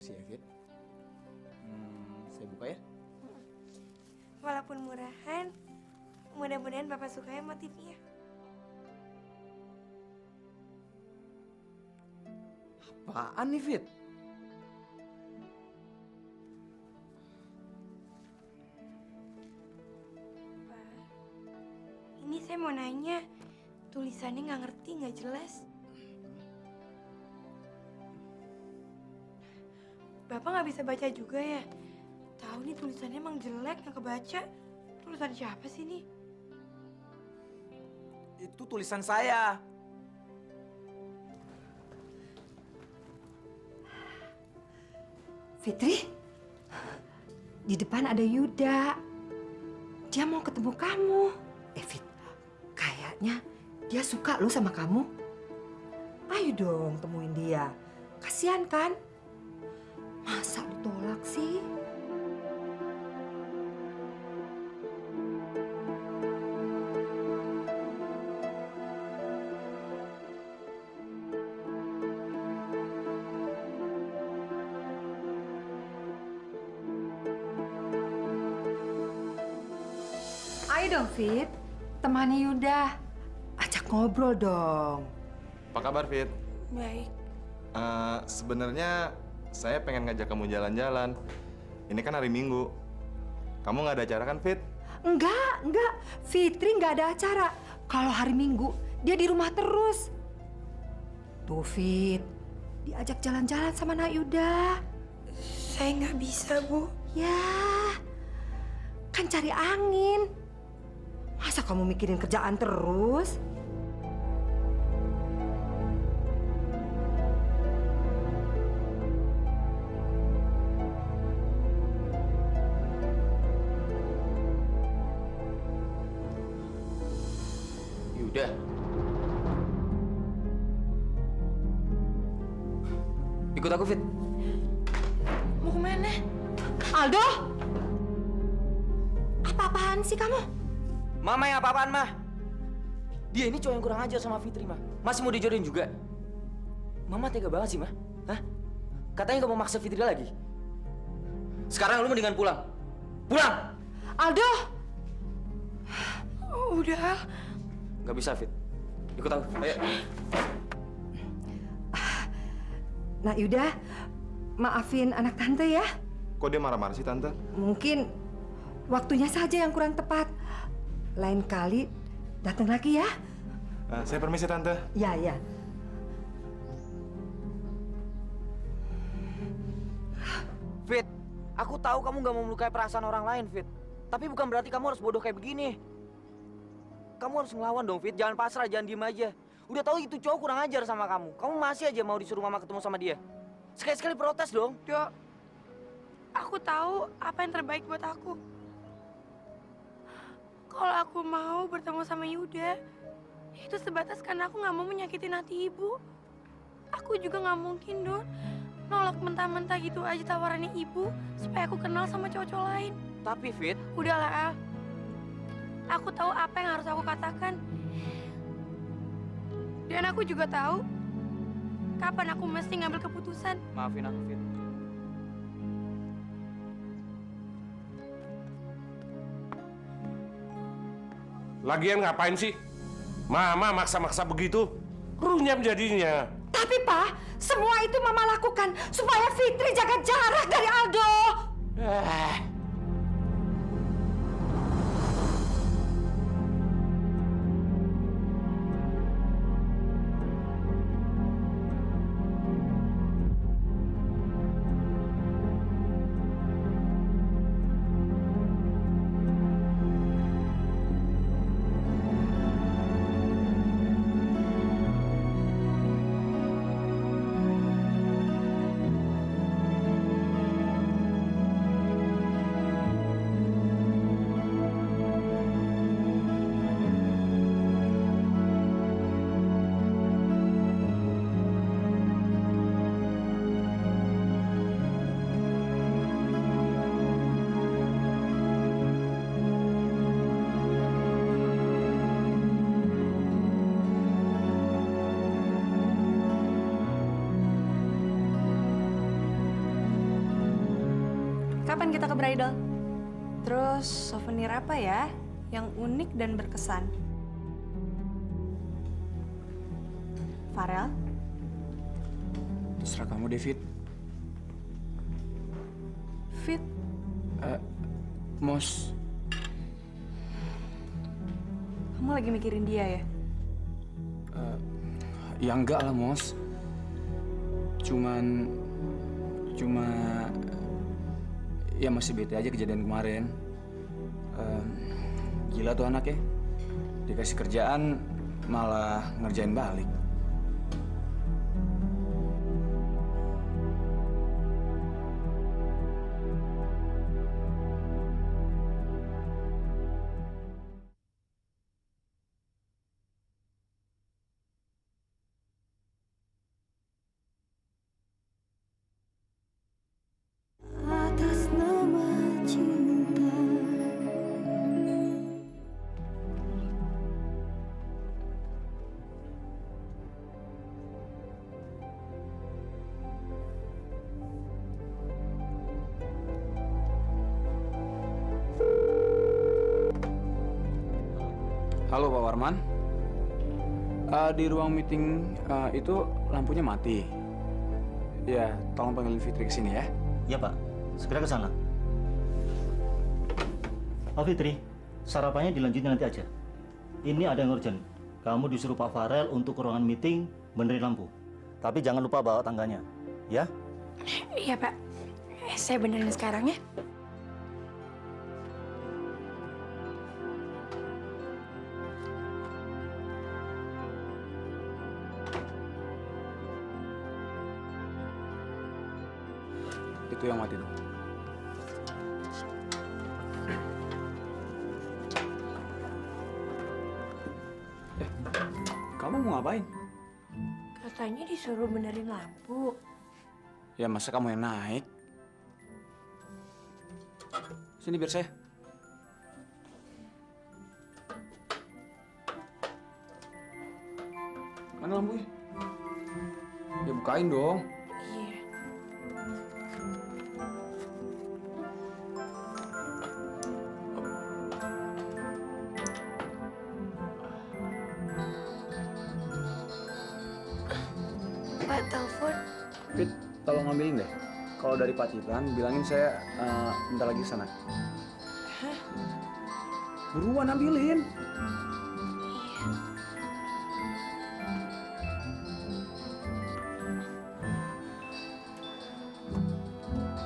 Si Evit, saya buka ya. Walaupun murahan, mudah-mudahan Bapak suka ya motifnya. Apaan nih, Fit? Pak, ini saya mau nanya, tulisannya nggak ngerti, nggak jelas. Bapak nggak bisa baca juga ya? Tahu nih tulisannya emang jelek, nggak kebaca. Tulisan siapa sih nih? Itu tulisan saya. Fitri, di depan ada Yuda. Dia mau ketemu kamu. Fit, kayaknya dia suka loh sama kamu. Ayo dong temuin dia. Kasihan kan? Masa lu tolak sih? Ayo dong, Fit. Temani Yuda. Ajak ngobrol dong. Apa kabar, Fit? Baik. Sebenarnya saya pengen ngajak kamu jalan-jalan. Ini kan hari Minggu. Kamu nggak ada acara kan, Fit? Enggak. Fitri nggak ada acara. Kalau hari Minggu, dia di rumah terus. Tuh, Fit. Diajak jalan-jalan sama Nak Yuda. Saya nggak bisa, Bu. Ya, kan cari angin. Masa kamu mikirin kerjaan terus? Yuda. Ikut aku, Fit. Mau kemana? Aldo! Apa-apaan sih kamu? Mama yang apa-apaan, Mah? Dia ini cowok yang kurang ajar sama Fitri, Mah. Masih mau dijodohin juga. Mama tega banget sih, Mah. Hah? Katanya gak mau maksa Fitri lagi. Sekarang lu mendingan pulang. Pulang! Aldo! Udah. Gak bisa, Fit. Ikut aku. Ayo. Nak Yuda, maafin anak tante ya. Kok dia marah-marah sih, Tante? Mungkin waktunya saja yang kurang tepat. Lain kali datang lagi ya. Saya permisi, Tante. Ya. Fit, aku tahu kamu gak mau melukai perasaan orang lain, Fit. Tapi bukan berarti kamu harus bodoh kayak begini. Kamu harus ngelawan dong, Fit. Jangan pasrah, jangan diem aja. Udah tahu itu cowok kurang ajar sama kamu. Kamu masih aja mau disuruh Mama ketemu sama dia. Sekali-sekali protes dong. Dok, aku tahu apa yang terbaik buat aku. Kalau aku mau bertemu sama Yuda, itu sebatas karena aku nggak mau menyakitin hati ibu. Aku juga nggak mungkin, Don, nolak mentah-mentah gitu aja tawarannya ibu supaya aku kenal sama cowok-cowok lain. Tapi, Fit, Udahlah, Al. Aku tahu apa yang harus aku katakan. Dan aku juga tahu kapan aku mesti ngambil keputusan. maafin aku, Fit. Lagian ngapain sih? Mama maksa-maksa begitu, runyam jadinya. Tapi Pak, semua itu Mama lakukan supaya Fitri jaga jarak dari Aldo. kapan kita ke bridal? Terus souvenir apa ya yang unik dan berkesan? Farel? Terserah kamu, David. Fit? Mos, Kamu lagi mikirin dia ya? ya enggak lah, Mos. Cuma ya masih bete aja kejadian kemarin. Gila tuh anak ya. Dikasih kerjaan malah ngerjain balik. Atas nama cinta. Halo Pak Warman. Di ruang meeting itu lampunya mati. Ya, tolong panggilin Fitri ke sini ya. Ya Pak, segera ke sana. Oh Fitri, sarapannya dilanjutin nanti aja. Ini ada yang urgent. Kamu disuruh Pak Farel untuk ke ruangan meeting benerin lampu. Tapi jangan lupa bawa tangganya, ya? Iya, Pak. Saya benerin sekarang ya. Itu yang mati tuh. Kamu mau ngapain? Katanya disuruh benerin lampu. Ya masa kamu yang naik? Sini biar saya. Mana lampunya? Ya bukain dong. Iya. Pak, telepon. Fit, tolong ambilin deh. Kalau dari Pacitan, bilangin saya bentar lagi sana. Buruan ambilin.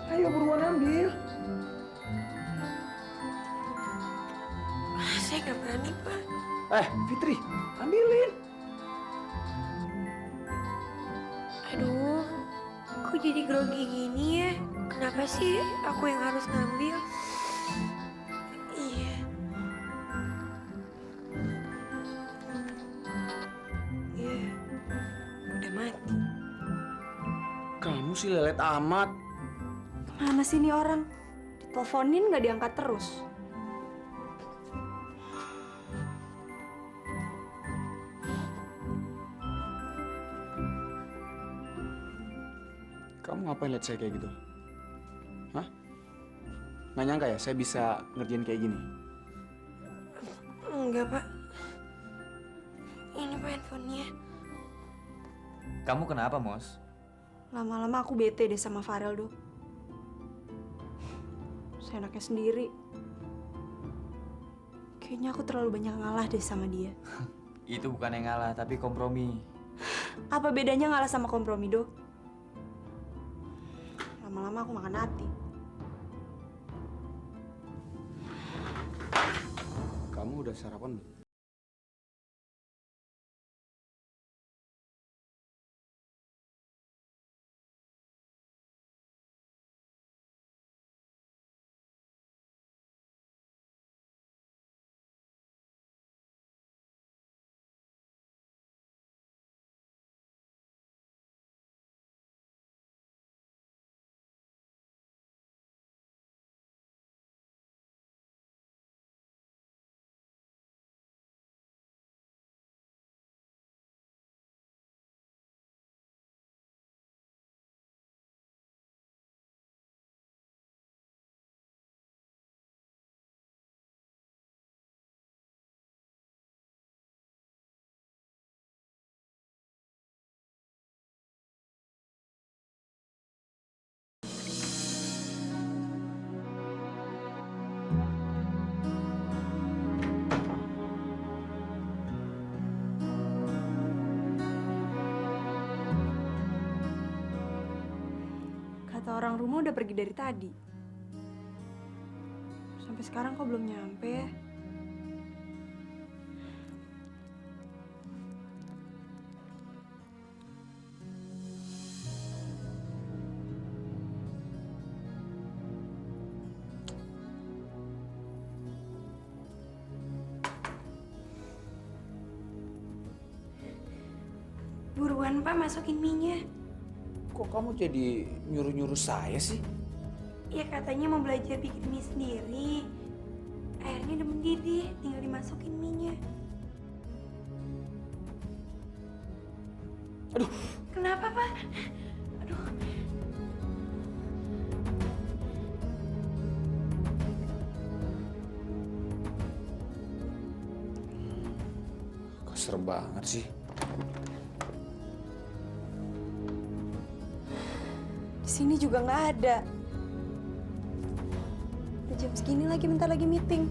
Ayo buruan ambil. Saya nggak berani, Pak. Fitri, ambilin. Aduh, kok jadi grogi gini ya? Kenapa sih aku yang harus ngambil? Iya. Iya, udah mati. Kamu sih lelet amat. Mana sih ini orang? Diteleponin nggak diangkat terus. Kamu ngapain lihat saya kayak gitu? Hah? Nggak nyangka ya saya bisa ngerjain kayak gini? Enggak, Pak. Ini Pak handphonenya. Kamu kenapa, Mos? Lama-lama aku bete deh sama Farel, Dok. Seenaknya sendiri. Kayaknya aku terlalu banyak ngalah deh sama dia. Itu bukan yang ngalah, tapi kompromi. Apa bedanya ngalah sama kompromi, Dok? Lama-lama aku makan hati. Kamu udah sarapan belum? orang rumah udah pergi dari tadi. Sampai sekarang kok belum nyampe ya? Buruan Pak, masukin mie-nya. Kok kamu jadi nyuruh-nyuruh saya sih? Ya katanya mau belajar bikin mie sendiri. Airnya udah mendidih, tinggal dimasukin mie-nya. Aduh, Kenapa Pak? Aduh. kasar banget sih. Di sini juga nggak ada. Udah jam segini lagi, bentar lagi meeting.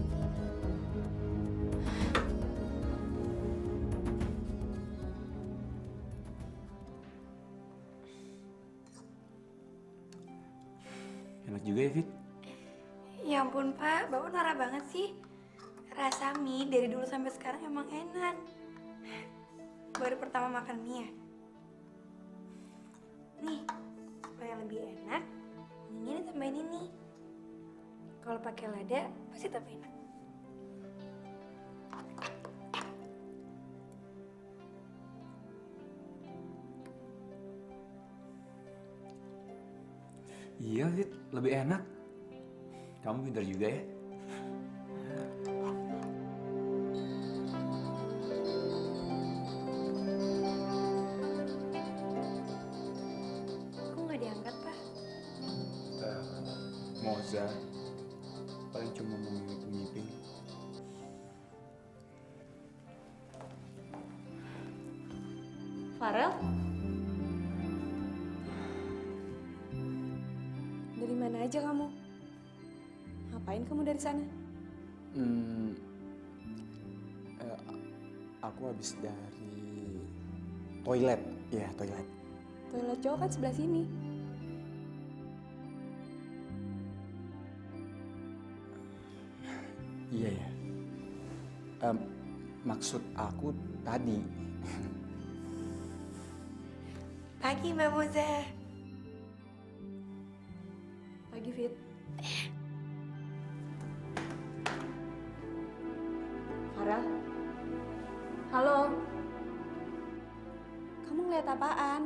Enak juga ya, Fit? Ya ampun Pak, Bapak norak banget sih. Rasa mie dari dulu sampai sekarang emang enak. Baru pertama makan mie ya? Nih, supaya lebih enak, mie-nya ditambahin ini. Kalau pakai lada, pasti tambah enak. Iya, Fit. Lebih enak. Kamu pintar juga ya. Kok nggak diangkat, Pak? Moza. Paling cuma mau meeting. Farel? Dari mana aja kamu? Ngapain kamu dari sana? Aku habis dari toilet. Ya, toilet. Toilet cowok kan sebelah sini. Iya ya. Maksud aku tadi. Pagi, Mbak Moza. Pagi, Fit. Farel? Halo? Kamu ngeliat apaan?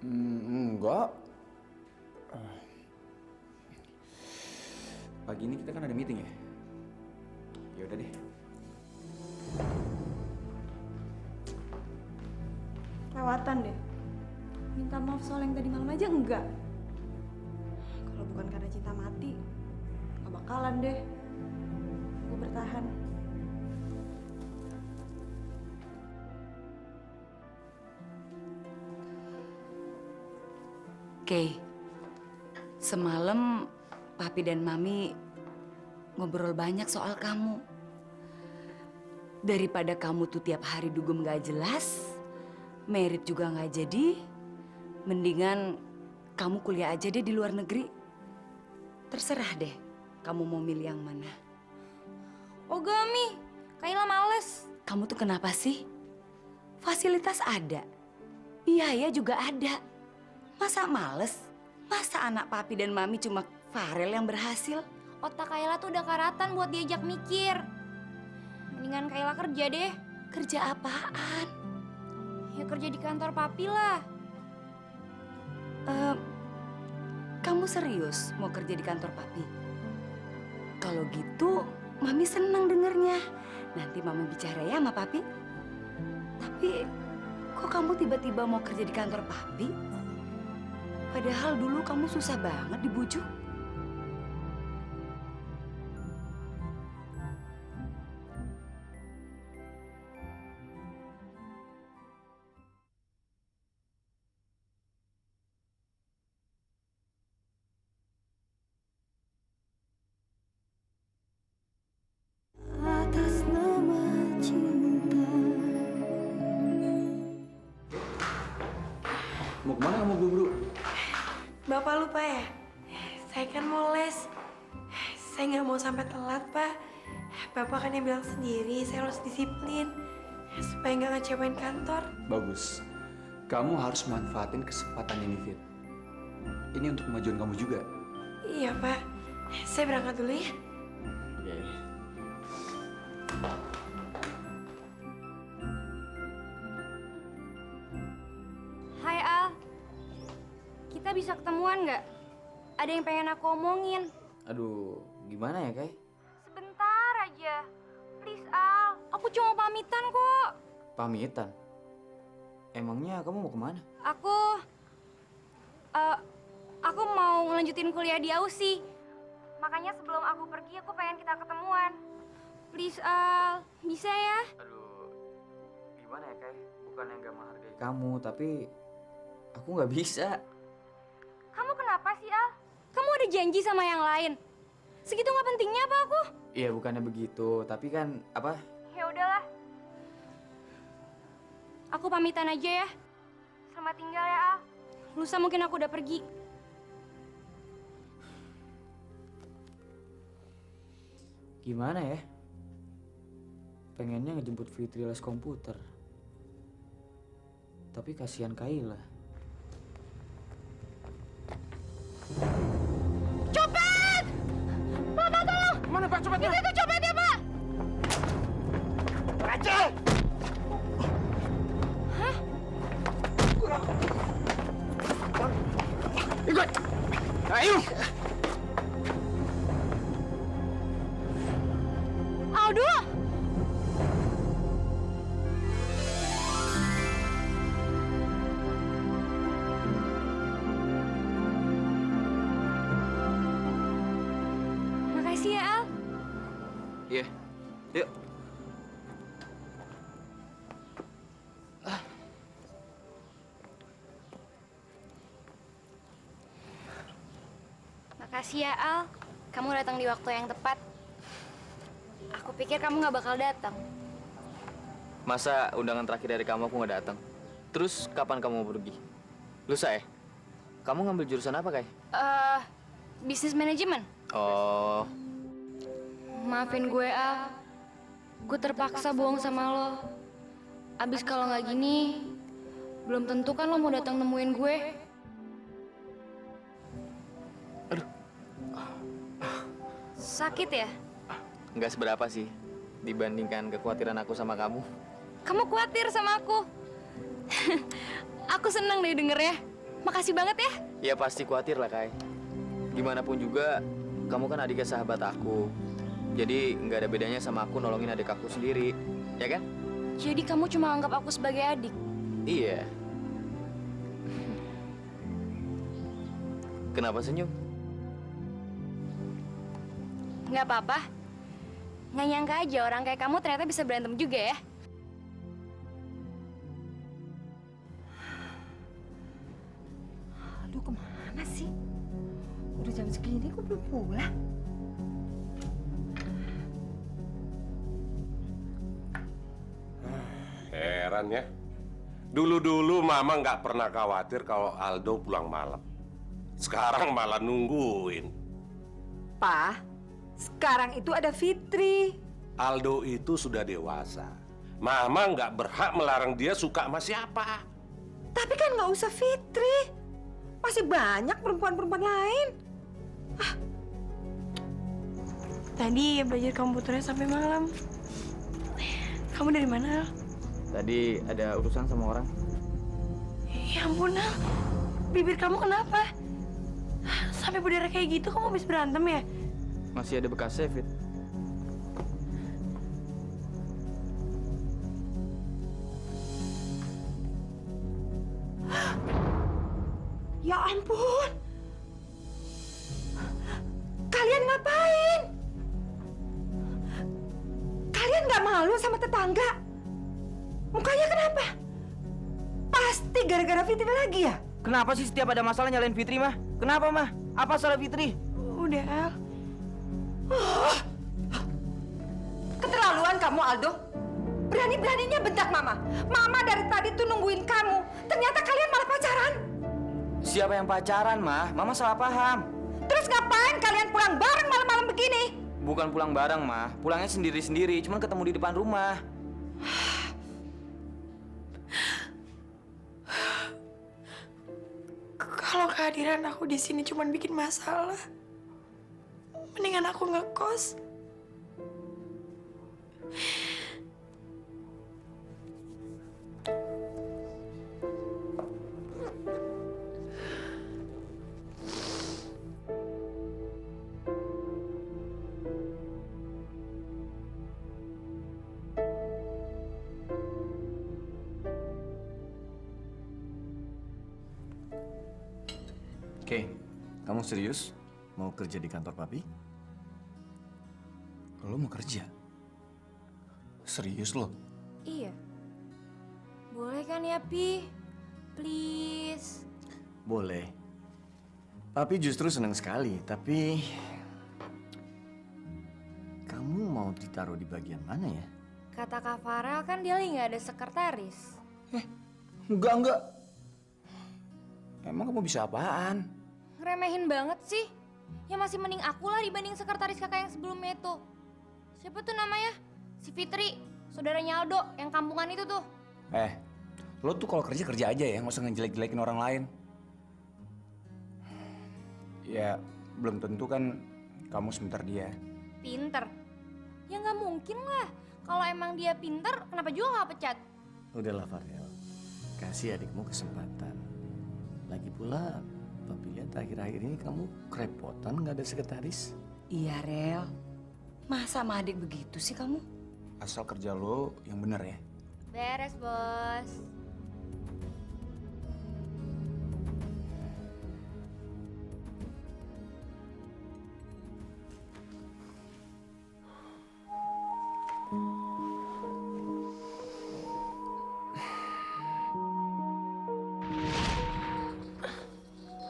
Enggak. Pagi ini kita kan ada meeting ya? Ya udah deh. Kelewatan deh. Minta maaf soal yang tadi malam aja enggak. Kalau bukan karena cinta mati, gak bakalan deh. Gue bertahan. Kay, semalam Papi dan Mami ngobrol banyak soal kamu. Daripada kamu tuh tiap hari dugem gak jelas, merit juga gak jadi, mendingan kamu kuliah aja deh di luar negeri. Terserah deh, kamu mau milih yang mana. Oh Gami, Kayla males. Kamu tuh kenapa sih? Fasilitas ada, biaya juga ada. Masa males? Masa anak Papi dan Mami cuma Farel yang berhasil? Otak Kayla tuh udah karatan buat diajak mikir. Mendingan Kayla kerja deh. Kerja apaan? Ya kerja di kantor Papi lah. Kamu serius mau kerja di kantor Papi? Kalau gitu, Mami senang dengernya. Nanti Mami bicara ya sama Papi. Tapi, kok kamu tiba-tiba mau kerja di kantor Papi? Padahal dulu kamu susah banget dibujuk. Atas nama cinta. Mau kemana kamu buru-buru? Bapak lupa ya? Saya kan mau les. Saya nggak mau sampai telat, Pak. Bapak kan yang bilang sendiri, saya harus disiplin. Supaya nggak ngecewain kantor. Bagus. Kamu harus manfaatin kesempatan ini, Fit. Ini untuk kemajuan kamu juga. Iya, Pak. Saya berangkat dulu ya. Oke. Hai Al, kita bisa ketemuan nggak? Ada yang pengen aku omongin. Aduh, gimana ya, Kay? Sebentar aja. Please Al, aku cuma pamitan kok. Pamitan? Emangnya kamu mau kemana? Aku mau ngelanjutin kuliah di Aussie. Makanya sebelum aku pergi, aku pengen kita ketemuan. Please Al, bisa ya? Aduh, gimana ya, Kay? Bukannya nggak menghargai kamu, tapi aku nggak bisa. Kamu kenapa sih Al? Kamu ada janji sama yang lain? Segitu nggak pentingnya apa aku? Iya, bukannya begitu, tapi kan apa? Ya udahlah. Aku pamitan aja ya. Selamat tinggal ya Al. Lusa mungkin aku udah pergi. Gimana ya? Pengennya ngejemput Fitri les komputer. Tapi kasihan Kayla. Copet! Bapak tolong! Mana Pak copetnya? Itu copetnya Pak! Raja! Hah? Ikut! Ayo! Aldo! Makasih ya, Al. Iya, yuk. Makasih ya, Al. Kamu datang di waktu yang tepat. Aku pikir kamu nggak bakal datang. Masa undangan terakhir dari kamu aku nggak datang? Terus kapan kamu mau pergi? Lusa ya? Kamu ngambil jurusan apa, Kay? Bisnis manajemen. Oh, Maafin gue, Al. Gue terpaksa bohong sama lo. Abis kalau nggak gini, belum tentu kan lo mau datang nemuin gue. Sakit ya? nggak seberapa sih dibandingkan kekhawatiran aku sama kamu. Kamu khawatir sama aku? Aku senang deh dengernya. Makasih banget ya. Ya pasti khawatir lah, Kay. Gimana pun juga, kamu kan adiknya sahabat aku. Jadi nggak ada bedanya sama aku nolongin adik aku sendiri, ya kan? Jadi kamu cuma anggap aku sebagai adik? Iya. Kenapa senyum? Nggak apa-apa. Nggak nyangka aja orang kayak kamu ternyata bisa berantem juga ya. Aduh, kemana sih? Udah jam segini kok belum pulang? Heran ya. Dulu-dulu Mama nggak pernah khawatir kalau Aldo pulang malam. Sekarang malah nungguin. Pak, sekarang itu ada Fitri. Aldo itu sudah dewasa. Mama nggak berhak melarang dia suka sama siapa. Tapi kan nggak usah Fitri. Masih banyak perempuan-perempuan lain. Tadi belajar komputernya sampai malam. Kamu dari mana, Al? Tadi ada urusan sama orang. Ya ampun, Al. Bibir kamu kenapa? Sampai berdarah kayak gitu, kamu habis berantem ya? Masih ada bekasnya, Fit. Ya ampun. Kalian ngapain? Kalian nggak malu sama tetangga? Mukanya kenapa? Pasti gara-gara Fitri lagi ya? Kenapa sih setiap ada masalah nyalain Fitri, Mah? Kenapa, Mah? Apa salah Fitri? Udah, Al. Keterlaluan kamu, Aldo. Berani-beraninya bentak Mama. Mama dari tadi tuh nungguin kamu. Ternyata kalian malah pacaran. Siapa yang pacaran, Mah? Mama salah paham. Terus ngapain kalian pulang bareng malam-malam begini? Bukan pulang bareng, Mah. Pulangnya sendiri-sendiri, cuman ketemu di depan rumah. Kalau kehadiran aku di sini cuma bikin masalah, mendingan aku ngekos. Oke, kamu serius mau kerja di kantor papi? Lo mau kerja? Serius lo? Iya. Boleh kan ya, Pi? Please. Boleh. Papi justru senang sekali, tapi kamu mau ditaruh di bagian mana ya? Kata Kak Farel kan dia lagi nggak ada sekretaris. Enggak. Emang kamu bisa apaan? Ngeremehin banget sih. Ya masih mending aku lah dibanding sekretaris kakak yang sebelumnya itu. Siapa tuh namanya? Si Fitri, saudaranya Aldo yang kampungan itu tuh. Lo tuh kalau kerja aja ya, nggak usah ngejelek-jelekin orang lain. Ya, belum tentu kan kamu sebentar dia. Pinter. Ya nggak mungkin lah. Kalau emang dia pinter, kenapa juga nggak pecat? Udahlah Farel, kasih adikmu kesempatan. Lagi pula, papi lihat akhir-akhir ini kamu kerepotan nggak ada sekretaris. Iya, Rel. Masa sama adik begitu sih kamu? Asal kerja lo yang bener ya. Beres, Bos.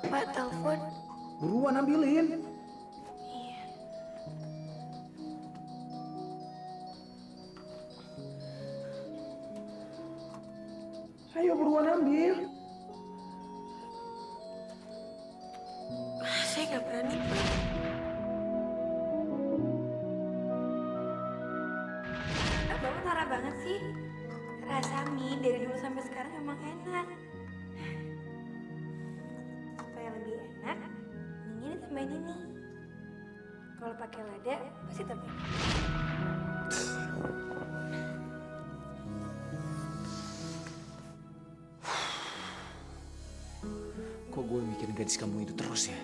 Pak, telepon. Buruan ambilin. Ayo buruan ambil. Saya nggak berani, Pak. Bapak marah banget sih. Rasa mie dari dulu sampai sekarang emang enak. Supaya lebih enak, ini tambahin ini. Kalau pakai lada, pasti tambah. Kok gue mikirin gadis kamu itu terus ya?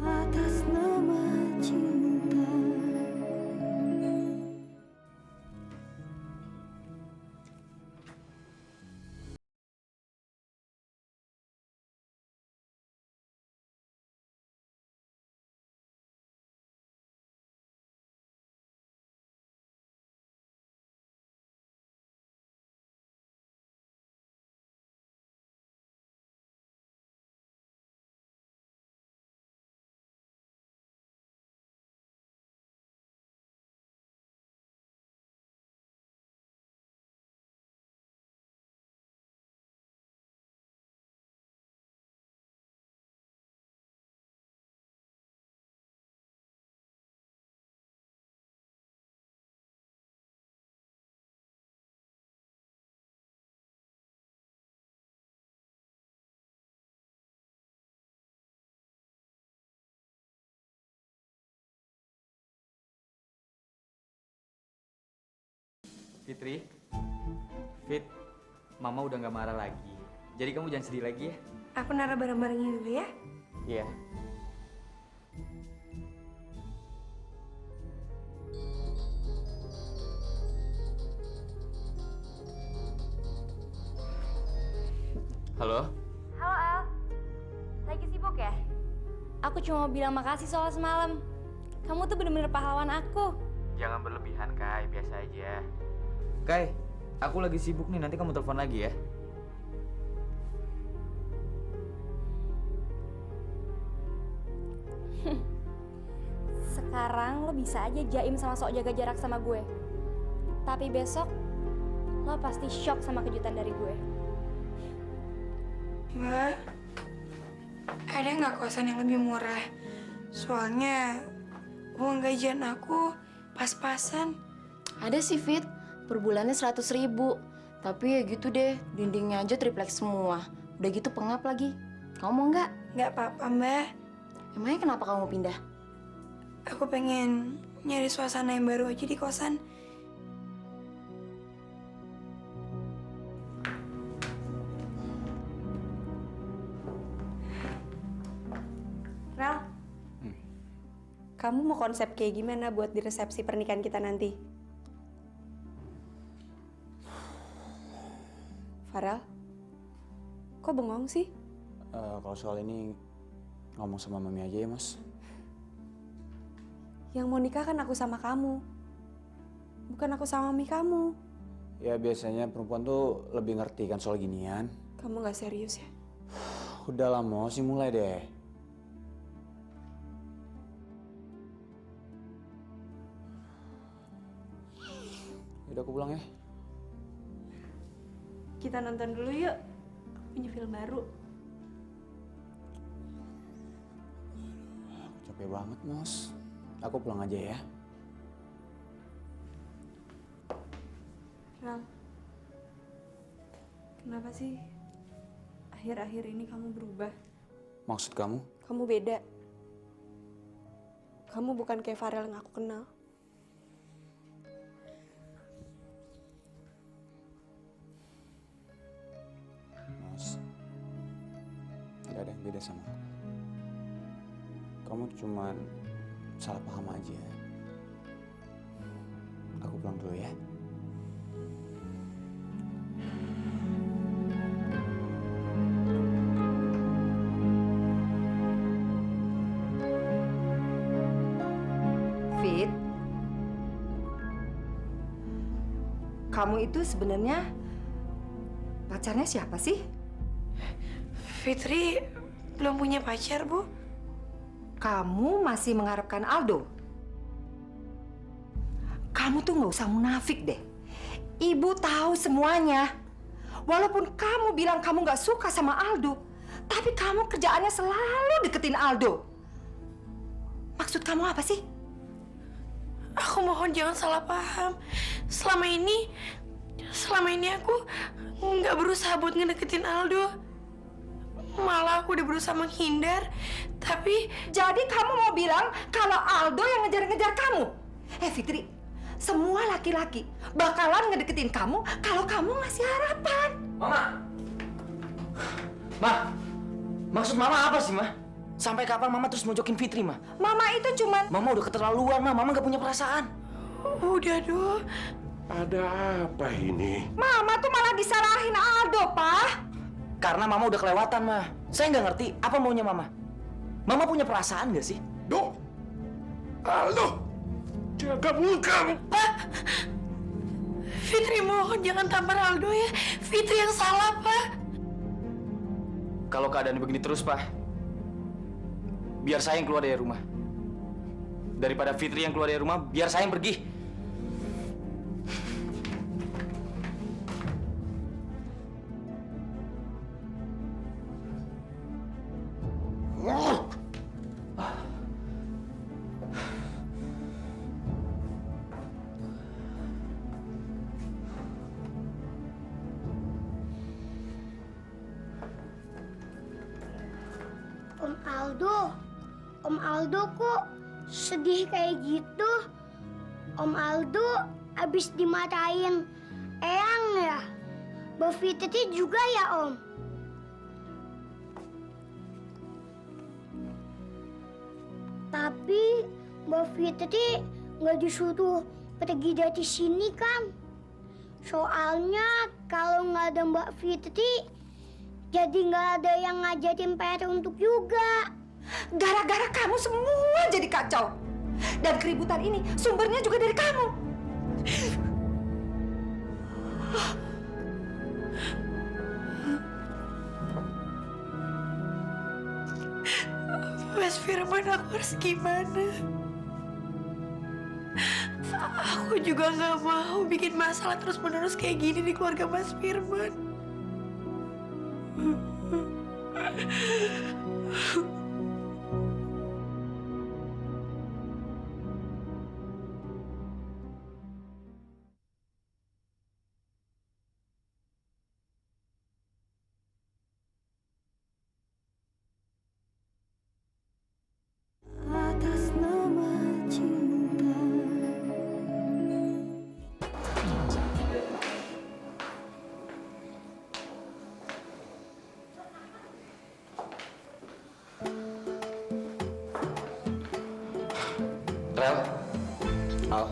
Atas nama cinta. Fitri, Fit, Mama udah nggak marah lagi. Jadi kamu jangan sedih lagi ya. Aku naruh barang-barangnya dulu ya. Iya. Halo? Halo, El. Lagi sibuk ya? Aku aku cuma mau bilang makasih soal semalam. Kamu tuh bener-bener pahlawan aku. Jangan berlebihan, Kai. Biasa aja. Kai, aku lagi sibuk nih. Nanti kamu telepon lagi ya. Sekarang lo bisa aja jaim sama sok jaga jarak sama gue. Tapi besok lo pasti shock sama kejutan dari gue. Mbak, ada nggak kosan yang lebih murah? Soalnya uang gajian aku pas-pasan. Ada sih, Fit. Per bulannya 100.000. Tapi ya gitu deh, dindingnya aja triplek semua. Udah gitu pengap lagi. Kamu mau nggak? Nggak apa-apa, Mbak. Emangnya kenapa kamu mau pindah? Aku pengen nyari suasana yang baru aja di kosan. Rel, kamu mau konsep kayak gimana buat di resepsi pernikahan kita nanti? Farel, kok bengong sih? Kalau soal ini ngomong sama mami aja ya, Mas. Yang mau nikah kan aku sama kamu, bukan aku sama mami kamu. Ya biasanya perempuan tuh lebih ngerti kan soal ginian. Kamu nggak serius ya? Udah lah, mau sih mulai deh. Udah aku pulang ya. Kita nonton dulu yuk, punya film baru. Capek banget, Mas. Aku pulang aja ya. Rel, kenapa sih akhir-akhir ini kamu berubah? Maksud kamu? Kamu beda. Kamu bukan kayak Farel yang aku kenal. Mas, gak ada yang beda sama aku. Kamu cuman salah paham aja. Aku pulang dulu ya. Fit, kamu itu sebenarnya pacarnya siapa sih? Fitri belum punya pacar, Bu. Kamu masih mengharapkan Aldo? Kamu tuh nggak usah munafik deh. Ibu tahu semuanya. Walaupun kamu bilang kamu nggak suka sama Aldo, tapi kamu kerjaannya selalu deketin Aldo. Maksud kamu apa sih? Aku mohon jangan salah paham. Selama ini aku nggak berusaha buat ngedeketin Aldo. Malah aku udah berusaha menghindar, tapi... Jadi kamu mau bilang kalau Aldo yang ngejar-ngejar kamu? Fitri, semua laki-laki bakalan ngedeketin kamu kalau kamu ngasih harapan. Mama! Ma! Maksud Mama apa sih, Ma? Sampai kapan Mama terus mojokin Fitri, Ma? Mama itu cuman... Mama udah keterlaluan, Ma. Mama gak punya perasaan. Udah, dong. Ada apa ini? Mama tuh malah disalahin Aldo, Pak. Karena Mama udah kelewatan, Ma. Saya nggak ngerti apa maunya Mama. Mama punya perasaan nggak sih? Do! Aldo! Jaga mulut kamu! Pak! Fitri mohon jangan tampar Aldo ya. Fitri yang salah, Pak. Kalau keadaan begini terus, Pak, biar saya yang keluar dari rumah. Daripada Fitri yang keluar dari rumah, biar saya yang pergi. Om Aldo kok sedih kayak gitu? Om Aldo abis dimarahin Eyang ya? Mbak Fitri juga ya, Om? Tapi Mbak Fitri nggak disuruh pergi dari sini kan? Soalnya kalau nggak ada Mbak Fitri, jadi nggak ada yang ngajarin PR untuk juga. Gara-gara kamu semua jadi kacau. Dan keributan ini sumbernya juga dari kamu. Mas Firman, aku harus gimana? Aku juga nggak mau bikin masalah terus-menerus kayak gini di keluarga Mas Firman. Atas nama cinta. Rel, Al.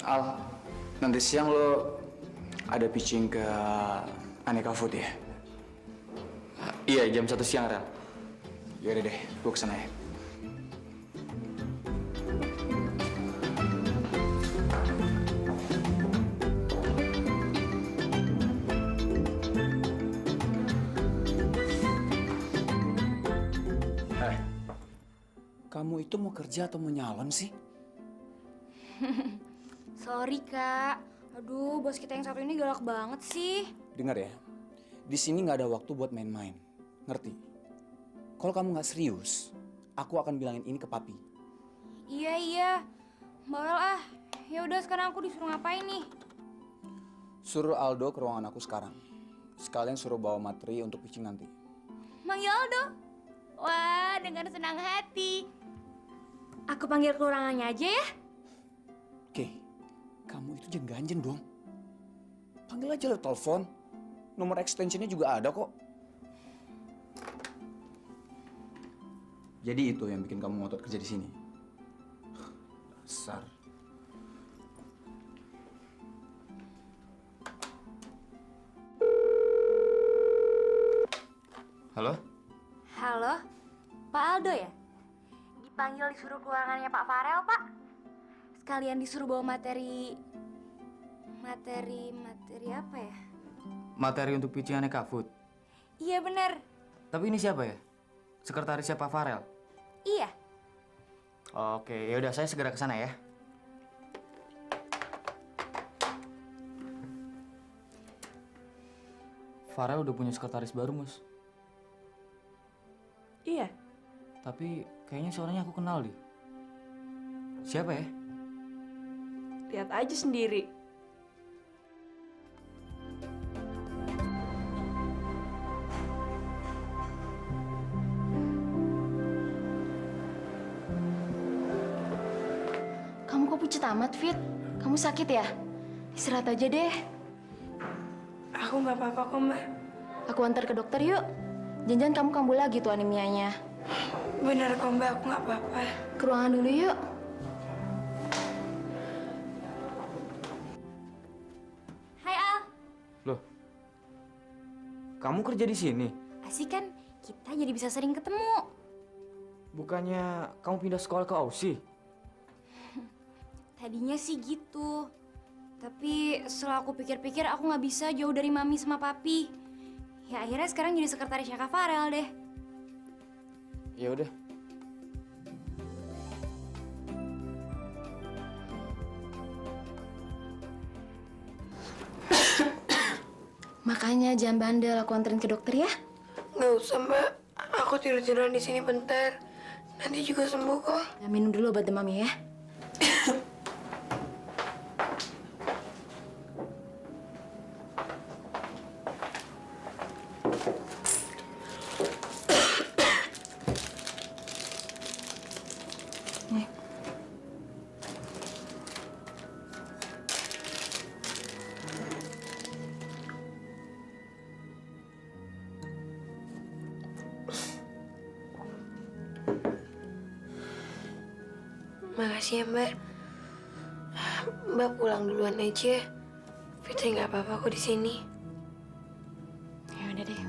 Al, nanti siang lo ada pitching ke Aneka Food ya? Iya, jam 1 siang, Rel. Yaudah deh, gue kesana ya. Kamu itu mau kerja atau mau nyalon sih? Sorry, Kak. Aduh, bos kita yang satu ini galak banget sih. Dengar ya, di sini nggak ada waktu buat main-main. Ngerti? Kalau kamu nggak serius, aku akan bilangin ini ke papi. Iya. Bawel ah. Ya udah sekarang aku disuruh ngapain nih? Suruh Aldo ke ruangan aku sekarang. Sekalian suruh bawa materi untuk pitching nanti. Manggil Aldo. Wah, dengan senang hati. Aku panggil ke ruangannya aja ya. Oke, kamu itu jangan ganjen dong. Panggil aja lewat telepon. Nomor extensionnya juga ada kok. Jadi itu yang bikin kamu ngotot kerja di sini. Dasar. Halo? Halo, Pak Aldo ya? Dipanggil disuruh ke ruangannya Pak Farel, Pak. Sekalian disuruh bawa materi apa ya? Materi untuk pitching Aneka Food. Iya bener. Tapi ini siapa ya? Sekretarisnya Pak Farel? Iya. Oke, ya udah saya segera ke sana ya. Farel udah punya sekretaris baru, Mus. Iya. Tapi kayaknya suaranya aku kenal deh. Siapa ya? Lihat aja sendiri. Kamu kok pucet amat, Fit? Kamu sakit ya? Istirahat aja deh. Aku nggak apa-apa kok, Mbak. Aku antar ke dokter yuk. Jangan kamu kambuh lagi tuh anemianya. Bener kok, Mbak. Aku nggak apa-apa. Ke ruangan dulu yuk. Hai Al. Loh, kamu kerja di sini? Asik kan? Kita jadi bisa sering ketemu. Bukannya kamu pindah sekolah ke Aussie? Tadinya sih gitu. Tapi setelah aku pikir-pikir aku nggak bisa jauh dari Mami sama Papi. Ya akhirnya sekarang jadi sekretarisnya Kak Farel deh. Ya udah. Makanya jangan bandel, aku anterin ke dokter ya. Nggak usah, Mbak. Aku tidur-tiduran di sini bentar. Nanti juga sembuh kok. Ya, minum dulu obat demamnya ya. Makasih ya, Mbak. Mbak pulang duluan aja. Fitri nggak apa-apa kok di sini. Ya udah deh.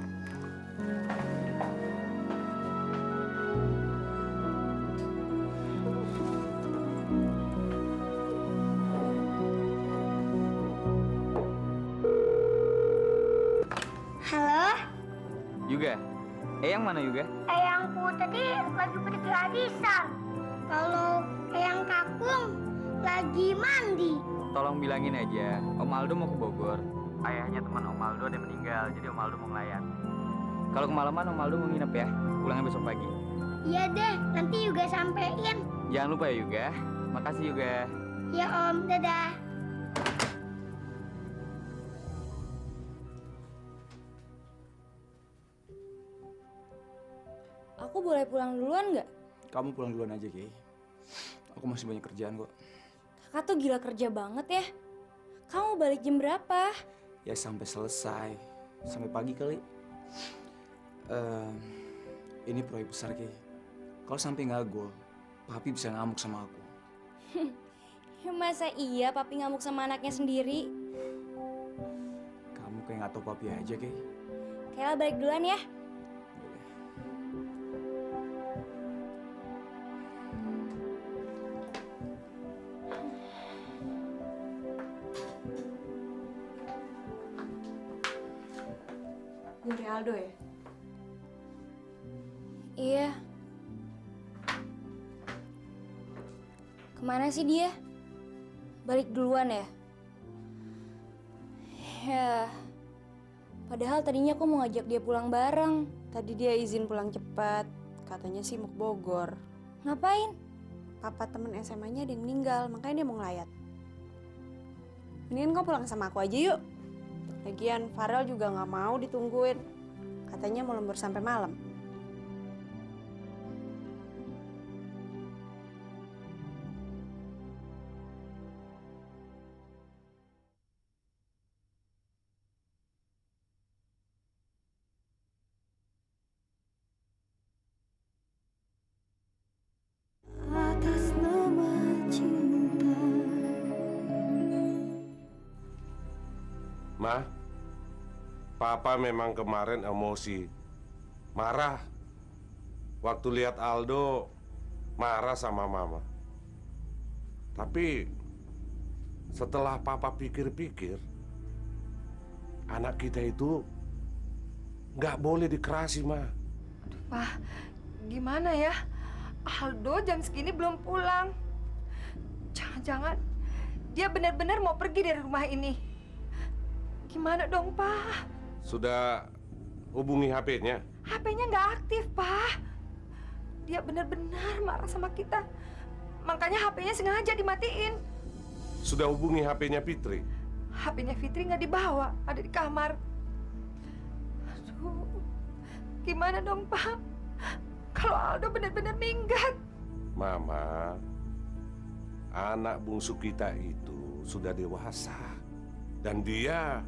Halo, Juga. Yang mana Juga? eyangku tadi lagi pergi arisan. Kalau eyang kakung lagi mandi. Tolong bilangin aja, Om Aldo mau ke Bogor. Ayahnya teman Om Aldo ada yang meninggal, jadi Om Aldo mau ngelayat. Kalau kemalaman Om Aldo mau nginep ya, pulangnya besok pagi. Iya deh, nanti juga sampein. Jangan lupa ya Juga. Makasih Juga. Ya Om, dadah. Aku boleh pulang duluan nggak? Kamu pulang duluan aja, Ki. Aku masih banyak kerjaan kok. Kakak tuh gila kerja banget ya. Kamu balik jam berapa? Ya sampai selesai. Sampai pagi kali. Ini proyek besar, Ki. Kalau sampai nggak gol, Papi bisa ngamuk sama aku. Masa iya Papi ngamuk sama anaknya sendiri? Kamu kayak nggak tahu Papi aja, Ki. Kayla balik duluan ya. Dari Aldo ya? Iya. Kemana sih dia? Balik duluan ya? Ya, padahal tadinya aku mau ngajak dia pulang bareng. Tadi dia izin pulang cepat. Katanya sih mau ke Bogor. Ngapain? Papa temen SMA-nya ada yang meninggal, makanya dia mau ngelayat. Mendingan kau pulang sama aku aja yuk. Lagian Farel juga nggak mau ditungguin. Katanya mau lembur sampai malam. Atas nama cinta. Ma, Papa memang kemarin emosi, marah. Waktu lihat Aldo marah sama Mama. Tapi setelah Papa pikir-pikir, anak kita itu nggak boleh dikerasi, Ma. Pak, gimana ya? Aldo jam segini belum pulang. Jangan-jangan dia benar-benar mau pergi dari rumah ini. Gimana dong, Pak? Sudah hubungi HP-nya? HP-nya nggak aktif, Pak. Dia benar-benar marah sama kita. Makanya HP-nya sengaja dimatiin. Sudah hubungi HP-nya Fitri? HP-nya Fitri nggak dibawa, ada di kamar. Aduh, gimana dong, Pak? Kalau Aldo benar-benar minggat. Mama, anak bungsu kita itu sudah dewasa. Dan dia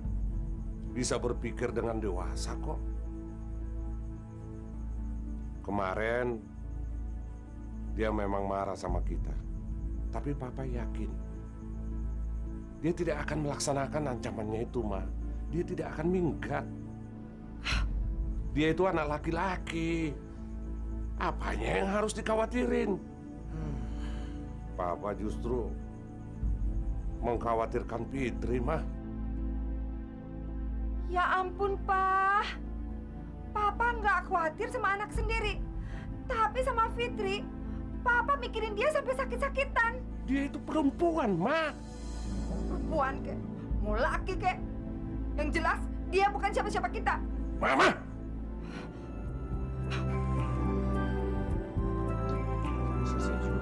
bisa berpikir dengan dewasa kok. Kemarin, dia memang marah sama kita. Tapi Papa yakin, dia tidak akan melaksanakan ancamannya itu, Ma. Dia tidak akan minggat. Dia itu anak laki-laki. Apanya yang harus dikhawatirin? Papa justru mengkhawatirkan Fitri, Ma. Ya ampun, Pak. Papa nggak khawatir sama anak sendiri. Tapi sama Fitri, Papa mikirin dia sampai sakit-sakitan. Dia itu perempuan, Ma. Perempuan kek, mau laki kek. Yang jelas, dia bukan siapa-siapa kita. Mama! Selesai juga.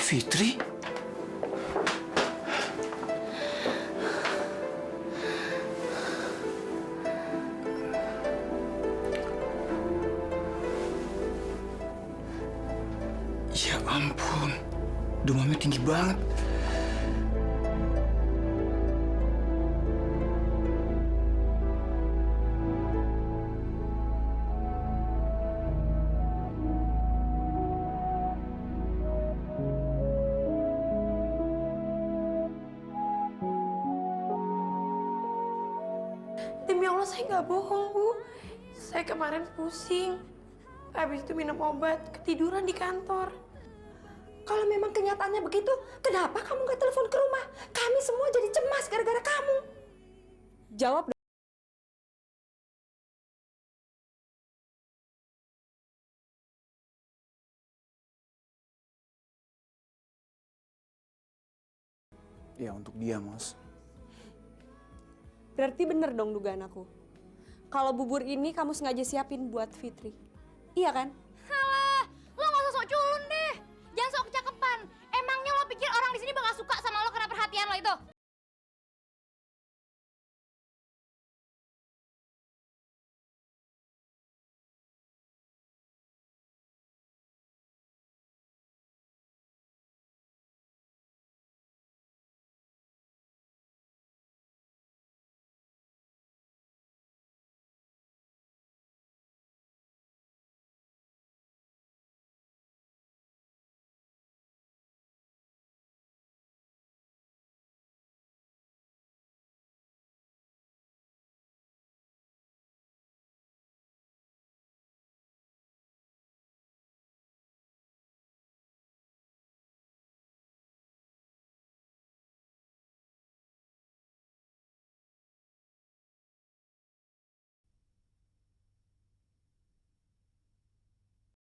Fitri? Ya ampun, demamnya tinggi banget. Demi Allah saya nggak bohong, Bu. Saya kemarin pusing. Habis itu minum obat, ketiduran di kantor. Kalau memang kenyataannya begitu, kenapa kamu nggak telepon ke rumah? Kami semua jadi cemas gara-gara kamu. Jawab. Ya untuk dia, Mas. Berarti bener dong dugaan aku. Kalau bubur ini kamu sengaja siapin buat Fitri. Iya kan? Halah, lo nggak usah sok culun deh. Jangan sok kecakepan. Emangnya lo pikir orang di sini bakal suka sama lo karena perhatian lo itu?